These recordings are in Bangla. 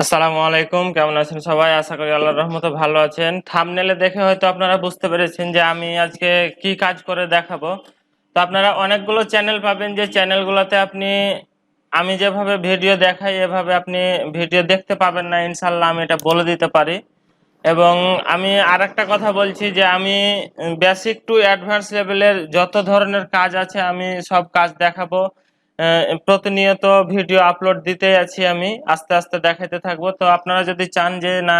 আসসালামু আলাইকুম, কেমন আছেন সবাই? আশা করি আল্লাহর রহমতে ভালো আছেন। থাম্বনেলে দেখে হয়তো আপনারা বুঝতে পেরেছেন যে আমি আজকে কি কাজ করে দেখাবো। তো আপনারা অনেকগুলো চ্যানেল পাবেন, যে চ্যানেলগুলোতে আমি যেভাবে ভিডিও দেখাই এভাবে আপনি ভিডিও দেখতে পাবেন না, ইনশাল্লাহ আমি এটা বলে দিতে পারি। এবং আমি আরেকটা কথা বলছি যে আমি বেসিক টু অ্যাডভান্স লেভেলের যত ধরনের কাজ আছে আমি সব কাজ দেখাবো। প্রতিনিয়ত ভিডিও আপলোড দিতে আছি, আমি আস্তে আস্তে দেখাতে থাকবো। তো আপনারা যদি চান যে না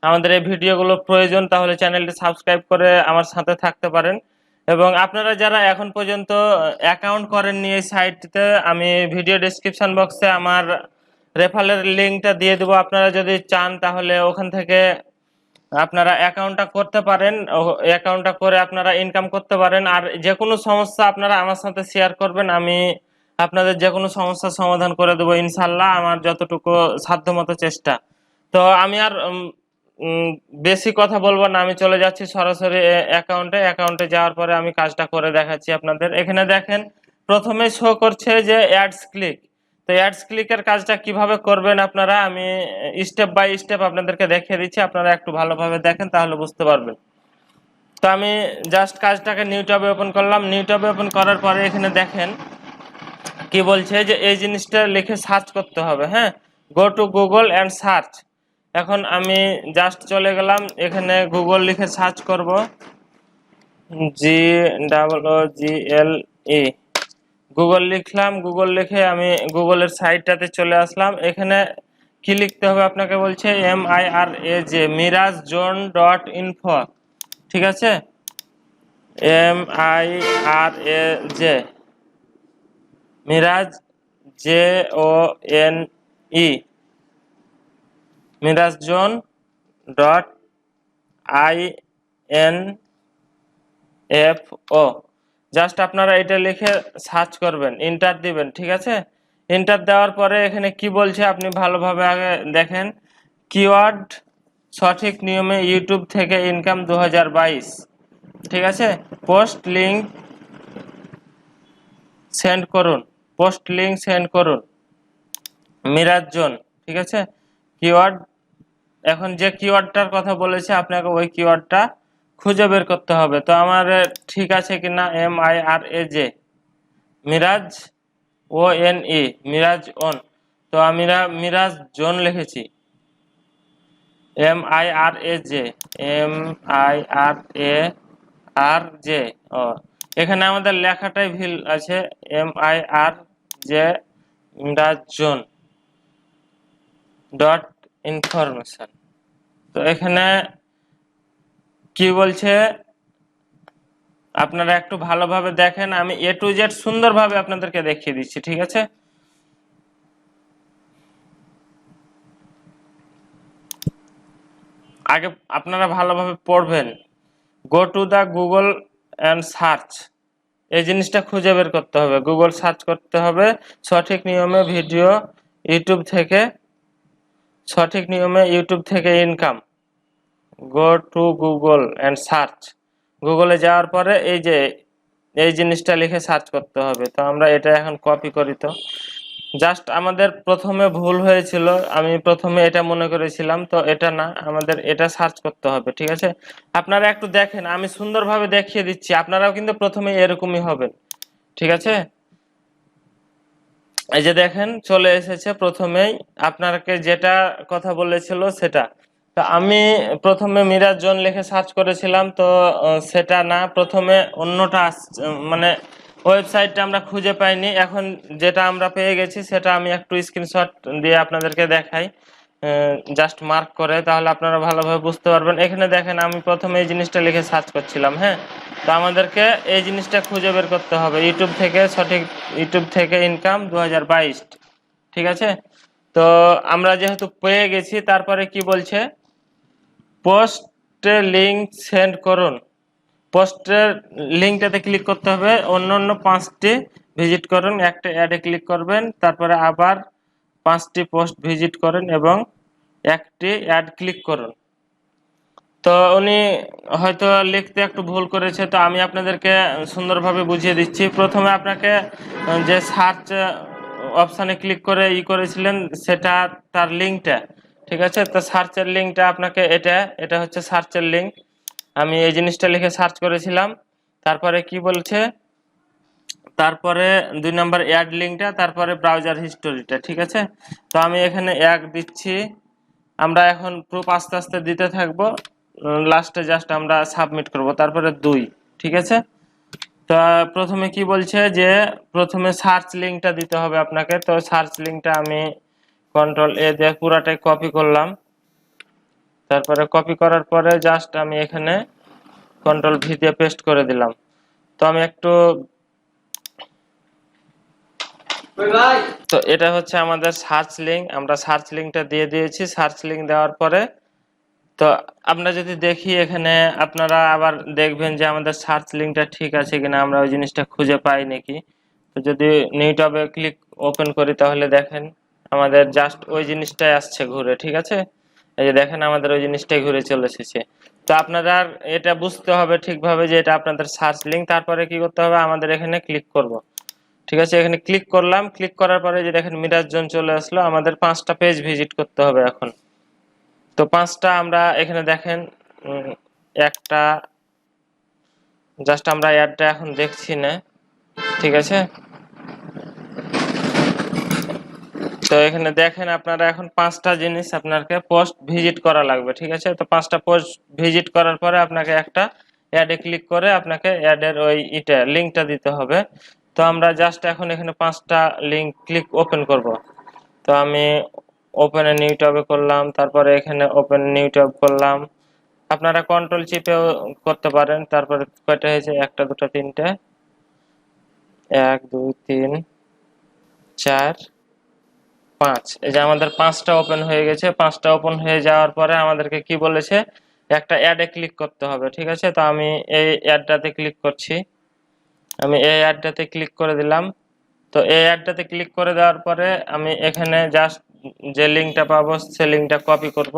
আমাদের এই ভিডিওগুলো প্রয়োজন, তাহলে চ্যানেলটি সাবস্ক্রাইব করে আমার সাথে থাকতে পারেন। এবং আপনারা যারা এখন পর্যন্ত অ্যাকাউন্ট করেননি এই সাইটটিতে, আমি ভিডিও ডেসক্রিপশন বক্সে আমার রেফারেল লিঙ্কটা দিয়ে দেবো। আপনারা যদি চান তাহলে ওখান থেকে আপনারা অ্যাকাউন্টটা করতে পারেন, অ্যাকাউন্টটা করে আপনারা ইনকাম করতে পারেন। আর যে কোনো সমস্যা আপনারা আমার সাথে শেয়ার করবেন, আমি আপনাদের যে কোনো সমস্যার সমাধান করে দেবো ইনশাল্লাহ, আমার যতটুকু সাধ্যমতো চেষ্টা। তো আমি আর বেশি কথা বলবো না, আমি চলে যাচ্ছি সরাসরি অ্যাকাউন্টে যাওয়ার পরে আমি কাজটা করে দেখাচ্ছি আপনাদের। এখানে দেখেন প্রথমে শো করছে যে অ্যাডস ক্লিক। তো অ্যাডস ক্লিকের কাজটা কিভাবে করবেন আপনারা, আমি স্টেপ বাই স্টেপ আপনাদেরকে দেখিয়ে দিচ্ছি, আপনারা একটু ভালোভাবে দেখেন তাহলে বুঝতে পারবেন। তো আমি জাস্ট কাজটাকে নিউ ট্যাবে ওপেন করলাম। নিউ ট্যাবে ওপেন করার পরে এখানে দেখেন কি বলছে যে এই জিনিসটা লিখে সার্চ করতে হবে। হ্যাঁ, go to Google and search. এখন আমি জাস্ট চলে গেলাম, এখানে গুগল লিখে সার্চ করব, GOOGLE। গুগল লিখলাম, গুগল লিখে আমি গুগলের সাইটটাতে চলে আসলাম। এখানে কি লিখতে হবে আপনাকে বলছে MIRAJ, miraj.info। ঠিক আছে, MIRAJ, Miraj, JONE, mirazjon.info। Just আপনারা এটা লিখে সার্চ করবেন, এন্টার দিবেন। ঠিক আছে, এন্টার দেওয়ার পরে এখানে কি বলছে আপনি ভালোভাবে আগে দেখেন। কিওয়ার্ড সঠিক নিয়মে ইউটিউব থেকে ইনকাম 2022। ঠিক আছে, পোস্ট লিংক সেন্ড করুন, পোস্ট লিংক সেন্ড করুন মিরাজ জোন। ঠিক আছে, কিওয়ার্ড, এখন যে কিওয়ার্ডটার কথা বলেছে আপনাকে ওই কিওয়ার্ডটা খুঁজে বের করতে হবে। তো আমার ঠিক আছে কিনা, MIRAJ, Miraj ONE, Miraj one. তো আমি মিরাজ জোন লিখেছি, MIRAJ। ও, এখানে আমাদের লেখাটাই ভুল আছে, MIRJ, Miraj zone dot information. তো এখানে কি বলছে আপনারা একটু ভালোভাবে দেখেন, আমি A to Z সুন্দরভাবে আপনাদেরকে দেখিয়ে দিচ্ছি। ঠিক আছে, আগে আপনারা ভালোভাবে পড়বেন। Go to the Google and search, এই জিনিসটা খুঁজে বের করতে হবে, গুগল সার্চ করতে হবে সঠিক নিয়মে ভিডিও ইউটিউব থেকে, সঠিক নিয়মে ইউটিউব থেকে income. Go to Google and search, গুগলে যাওয়ার পরে এই যে এই জিনিসটা লিখে সার্চ করতে হবে। তো আমরা এটা এখন কপি করি। তো জাস্ট আমাদের প্রথমে ভুল হয়েছিল, আমি প্রথমে এটা মনে করেছিলাম, তো এটা না, আমাদের এটা সার্চ করতে হবে। ঠিক আছে, আপনারা একটু দেখেন, আমি সুন্দরভাবে দেখিয়ে দিচ্ছি, আপনারাও কিন্তু প্রথমে এরকমই হবেন। ঠিক আছে, এই যে দেখেন চলে এসেছে, প্রথমেই আপনাকে যেটা কথা বলেছিল সেটা। তো আমি প্রথমে মিরাজ জোন লিখে সার্চ করেছিলাম, তো সেটা না, প্রথমে অন্যটা মানে ওয়েবসাইটটা আমরা খুঁজে পাইনি। এখন যেটা আমরা পেয়ে গেছি সেটা আমি একটু স্ক্রিনশট দিয়ে আপনাদেরকে দেখাই, জাস্ট মার্ক করে, তাহলে আপনারা ভালোভাবে বুঝতে পারবেন। এখানে দেখেন আমি প্রথমে এই জিনিসটা লিখে সার্চ করছিলাম। হ্যাঁ, তো আমাদেরকে এই জিনিসটা খুঁজে বের করতে হবে, ইউটিউব থেকে সঠিক, ইউটিউব থেকে ইনকাম 2022। ঠিক আছে, তো আমরা যেহেতু পেয়ে গেছি, তারপরে কি বলছে, পোস্টে লিংক সেন্ড করুন। পোস্টের লিঙ্কটাতে ক্লিক করতে হবে, অন্য অন্য 5টি ভিজিট করুন, একটা অ্যাডে ক্লিক করবেন, তারপরে আবার 5টি পোস্ট ভিজিট করেন এবং একটি অ্যাড ক্লিক করুন। তো উনি হয়তো লিখতে একটু ভুল করেছে, তো আমি আপনাদেরকে সুন্দরভাবে বুঝিয়ে দিচ্ছি। প্রথমে আপনাকে যে সার্চ অপশানে ক্লিক করে করেছিলেন সেটা, তার লিঙ্কটা ঠিক আছে। তো সার্চের লিঙ্কটা আপনাকে এটা হচ্ছে সার্চের লিঙ্ক। আমি এই জিনিসটা লিখে সার্চ করেছিলাম। তারপরে কি বলছে, তারপরে 2 নাম্বার অ্যাড লিঙ্কটা, তারপরে ব্রাউজার হিস্টোরিটা। ঠিক আছে, তো আমি এখানে 1 দিচ্ছি। আমরা এখন প্রুফ আস্তে আস্তে দিতে থাকবো, লাস্টে জাস্ট আমরা সাবমিট করব। তারপরে 2। ঠিক আছে, তো প্রথমে কি বলছে যে প্রথমে সার্চ লিঙ্কটা দিতে হবে আপনাকে। তো সার্চ লিঙ্কটা আমি কন্ট্রোল এ দিয়ে পুরাটাই কপি করলাম। তারপরে কপি করার পরে জাস্ট আমি এখানে কন্ট্রোল ভি দিয়ে পেস্ট করে দিলাম। তো আমি একটু, তো এটা হচ্ছে আমাদের সার্চ লিঙ্ক। আমরা সার্চ লিঙ্কটা দিয়ে দিয়েছি। সার্চ লিঙ্ক দেওয়ার পরে তো আমরা যদি দেখি এখানে, আপনারা আবার দেখবেন যে আমাদের সার্চ লিঙ্কটা ঠিক আছে কিনা, আমরা ওই জিনিসটা খুঁজে পাই নাকি। তো যদি নিউ ট্যাবে ক্লিক ওপেন করি তাহলে দেখেন আমাদের জাস্ট ওই জিনিসটাই আসছে ঘুরে। ঠিক আছে, এই যে দেখেন আমাদের ওই জিনিসটাই ঘুরে চলে এসেছে। তো আপনারা এটা বুঝতে হবে ঠিকভাবে যে এটা আপনাদের সার্চ লিঙ্ক। তারপরে কি করতে হবে, আমাদের এখানে ক্লিক করব। ঠিক আছে, এখানে ক্লিক করলাম। ক্লিক করার পরে যে দেখেন মিরাজ জোন চলে আসলো। আমাদের 5টা পেজ ভিজিট করতে হবে এখন। তো 5টা আমরা এখানে দেখেন, একটা জাস্ট আমরা অ্যাডটা এখন দেখছি না। ঠিক আছে, তো এখানে দেখেন আপনারা এখন 5টা জিনিস আপনাকে পোস্ট ভিজিট করা লাগবে। ঠিক আছে, তো 5টা পোস্ট ভিজিট করার পরে আপনাকে একটা অ্যাডে ক্লিক করে আপনাকে অ্যাডের ওই লিঙ্কটা দিতে হবে। তো আমরা জাস্ট এখন এখানে 5টা লিঙ্ক ক্লিক ওপেন করব। তো আমি ওপেন এ নিউ ট্যাবে করলাম, তারপরে এখানে ওপেন নিউ ট্যাব করলাম। আপনারা কন্ট্রোল চিপেও করতে পারেন। তারপরে কয়টা হয়েছে, 1 2 3 1 2 3 4 5। এই যে আমাদের 5টা ওপেন হয়ে গেছে। 5টা ওপেন হয়ে যাওয়ার পরে আমাদেরকে কি বলেছে, একটা অ্যাডে ক্লিক করতে হবে। ঠিক আছে, তো আমি এই অ্যাডটাতে ক্লিক করছি। আমি এই অ্যাডটাতে ক্লিক করে দিলাম। তো এই অ্যাডটাতে ক্লিক করে দেওয়ার পরে আমি এখানে জাস্ট যে লিঙ্কটা পাবো সেই লিঙ্কটা কপি করব।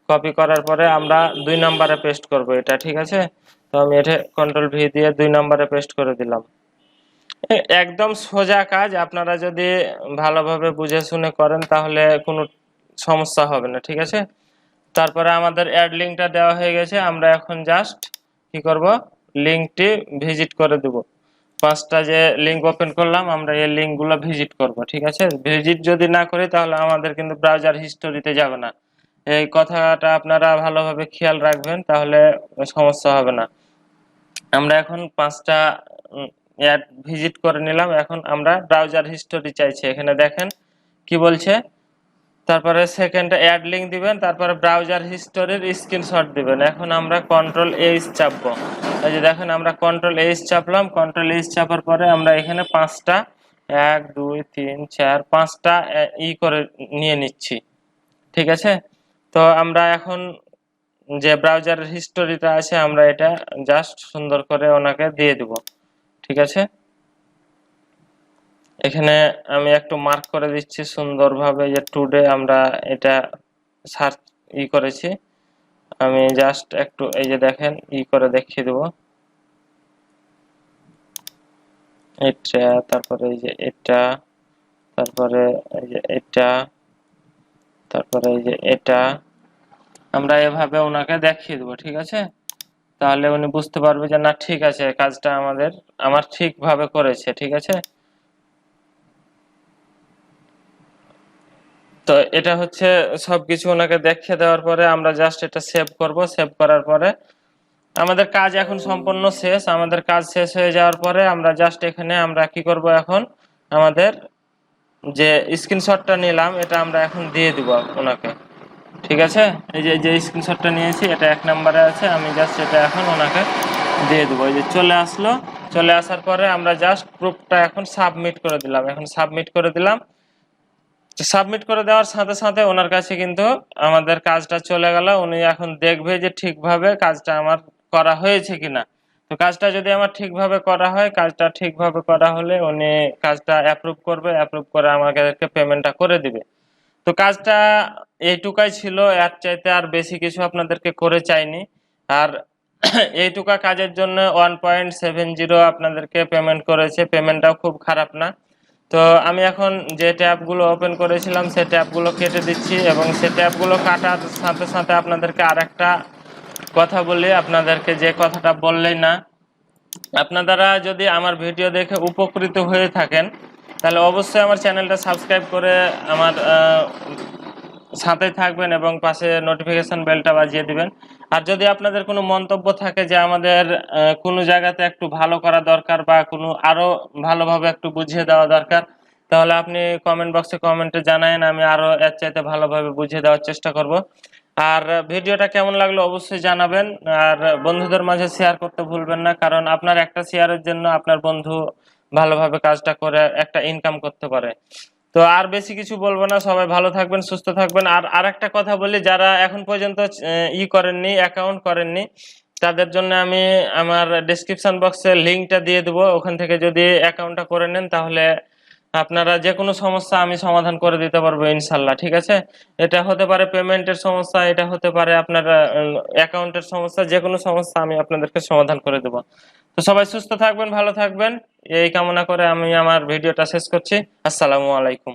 কপি করার পরে আমরা 2 নম্বরে পেস্ট করব এটা। ঠিক আছে, তো আমি এটা কন্ট্রোল ভি দিয়ে 2 নম্বরে পেস্ট করে দিলাম। একদম সোজা কাজ। আপনারা যদি ভালোভাবে বুঝে শুনে করেন তাহলে কোনো সমস্যা হবে না। ঠিক আছে, তারপরে আমাদের অ্যাড লিঙ্কটা দেওয়া হয়ে গেছে। আমরা এখন জাস্ট কি করব, লিঙ্কটি ভিজিট করে দেব। 5টা যে লিঙ্ক ওপেন করলাম আমরা এই লিঙ্কগুলো ভিজিট করব। ঠিক আছে, ভিজিট যদি না করি তাহলে আমাদের কিন্তু ব্রাউজার হিস্টোরিতে যাবে না। এই কথাটা আপনারা ভালোভাবে খেয়াল রাখবেন, তাহলে সমস্যা হবে না। আমরা এখন 5টা অ্যাড ভিজিট করে নিলাম। এখন আমরা ব্রাউজার হিস্টোরি চাইছি। এখানে দেখেন কি বলছে, তারপরে সেকেন্ড অ্যাড লিঙ্ক দিবেন, তারপরে ব্রাউজার হিস্টোরির স্ক্রিনশট দিবেন। এখন আমরা কন্ট্রোল এইচ চাপবো। এই যে দেখেন আমরা কন্ট্রোল এইচ চাপলাম। কন্ট্রোল এইচ চাপার পরে আমরা এখানে 5টা 1 2 3 4 5টা করে নিয়ে নিচ্ছি। ঠিক আছে, তো আমরা এখন যে ব্রাউজারের হিস্টোরিটা আছে আমরা এটা জাস্ট সুন্দর করে ওনাকে দিয়ে দিব। ঠিক আছে, এখানে আমি একটু মার্ক করে দিচ্ছি সুন্দরভাবে যে টুডে আমরা এটা সার্চ করেছি। আমি জাস্ট একটু এই যে দেখেন করে দেখিয়ে দেব এটা, তারপরে এই যে এটা, তারপরে এই যে এটা, তারপরে এই যে এটা, আমরা এভাবে ওনাকে দেখিয়ে দেবো। ঠিক আছে, তাহলে উনি বুঝতে পারবে যে না ঠিক আছে, কাজটা আমার ঠিকভাবে করেছে। ঠিক আছে, তো এটা হচ্ছে সবকিছু ওনাকে দেখিয়ে দেওয়ার পরে আমরা জাস্ট এটা সেভ করব। সেভ করার পরে আমাদের কাজ এখন সম্পূর্ণ শেষ। আমাদের কাজ শেষ হয়ে যাওয়ার পরে আমরা জাস্ট এখানে আমরা কি করব, এখন আমাদের যে স্ক্রিনশটটা নিলাম এটা আমরা এখন দিয়ে দিব ওনাকে। ঠিক আছে, এই যে স্ক্রিনশটটা নিয়েছি এটা 1 নম্বরে আছে। আমি জাস্ট এটা এখন ওনাকে দিয়ে দেবো। এই যে চলে আসলো। চলে আসার পরে আমরা জাস্ট প্রুফটা এখন সাবমিট করে দিলাম। এখন সাবমিট করে দিলাম। সাবমিট করে দেওয়ার সাথে সাথে ওনার কাছে কিন্তু আমাদের কাজটা চলে গেল। উনি এখন দেখবে যে ঠিকভাবে কাজটা আমার করা হয়েছে কিনা। তো কাজটা যদি আমার ঠিকভাবে করা হয়, কাজটা ঠিকভাবে করা হলে উনি কাজটা অ্যাপ্রুভ করবে। অ্যাপ্রুভ করে আমাদেরকে পেমেন্টটা করে দিবে। তো কাজটা এইটুকাই ছিল, এর চাইতে আর বেশি কিছু আপনাদেরকে করে চাইনি। আর এইটুকা কাজের জন্য 1.70 আপনাদেরকে পেমেন্ট করেছে। পেমেন্টটাও খুব খারাপ না। তো আমি এখন যে ট্যাবগুলো ওপেন করেছিলাম সেই ট্যাবগুলো কেটে দিচ্ছি, এবং সেই ট্যাবগুলো কাটার সাথে সাথে আপনাদেরকে আরেকটা কথা বলি, আপনাদেরকে যে কথাটা বললেই না, আপনারা যদি আমার ভিডিও দেখে উপকৃত হয়ে থাকেন তাহলে অবশ্যই আমার চ্যানেলটা সাবস্ক্রাইব করে আমার সাথে থাকবেন এবং পাশে নোটিফিকেশন বেলটা বাজিয়ে দিবেন। আর যদি আপনাদের কোনো মন্তব্য থাকে যে আমাদের কোনো জায়গাতে একটু ভালো করা দরকার বা কোনো আরো ভালোভাবে একটু বুঝিয়ে দেওয়া দরকার, তাহলে আপনি কমেন্ট বক্সে কমেন্টে জানায়েন, আমি আরো এর চাইতে ভালোভাবে বুঝিয়ে দেওয়ার চেষ্টা করব। আর ভিডিওটা কেমন লাগলো অবশ্যই জানাবেন, আর বন্ধুদের মাঝে শেয়ার করতে ভুলবেন না, কারণ আপনার একটা শেয়ারের জন্য আপনার বন্ধু ভালোভাবে কাজটা করে একটা ইনকাম করতে পারে। তো আর বেশি কিছু বলবো না, সবাই ভালো থাকবেন, সুস্থ থাকবেন। আর আরেকটা কথা বলি, যারা এখন পর্যন্ত করেননি, অ্যাকাউন্ট করেননি, তাদের জন্য আমি আমার ডেসক্রিপশন বক্সে লিঙ্কটা দিয়ে দেবো, ওখান থেকে যদি অ্যাকাউন্টটা করে নেন তাহলে আপনারা যে কোনো সমস্যা আমি সমাধান করে দিতে পারবো ইনশাল্লাহ। ঠিক আছে, এটা হতে পারে পেমেন্টের সমস্যা, এটা হতে পারে আপনার অ্যাকাউন্টের সমস্যা, যে কোনো সমস্যা আমি আপনাদেরকে সমাধান করে দেবো। তো সবাই সুস্থ থাকবেন, ভালো থাকবেন, এই কামনা করে আমি আমার ভিডিওটা শেষ করছি। আসসালামু আলাইকুম।